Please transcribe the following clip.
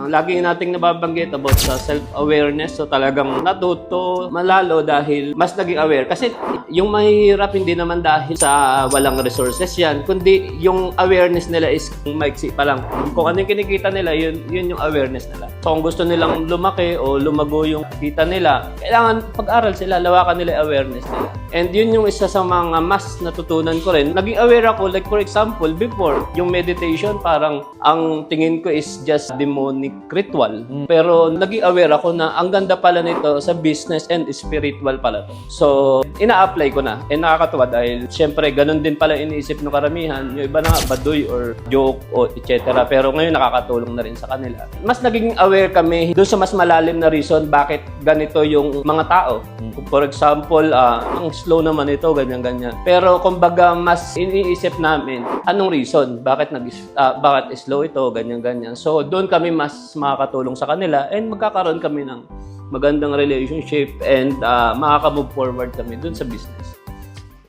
lagi nating nababanggit about sa self-awareness. So talagang natuto malalo dahil mas naging aware. Kasi yung mahirap hindi naman dahil sa walang resources yan, kundi yung awareness nila is maiksi pa lang. Kung ano yung kinikita nila, yun yung awareness nila. So kung gusto nilang lumaki o lumago yung kita nila, kailangan pag-aral sila, lawakan nila yung awareness nila. And yun yung isa sa mga mas natutunan ko rin. Naging aware ako, like for example, before, yung meditation, parang ang tingin ko is just demonic ritual. Pero naging aware ako na ang ganda pala nito sa business and spiritual pala to. So, ina-apply ko na. And nakakatuwa dahil syempre, ganun din pala iniisip ng karamihan. Yung iba na nga, baduy or joke o etc. Pero ngayon nakakatulong na rin sa kanila. Mas naging aware kami doon sa mas malalim na reason bakit ganito yung mga tao. For example, ang slow naman ito, ganyan-ganyan. Pero kumbaga mas iniisip namin, anong reason? Bakit slow ito, ganyan-ganyan. So doon kami mas makakatulong sa kanila and magkakaroon kami ng magandang relationship and makaka-move forward kami doon sa business.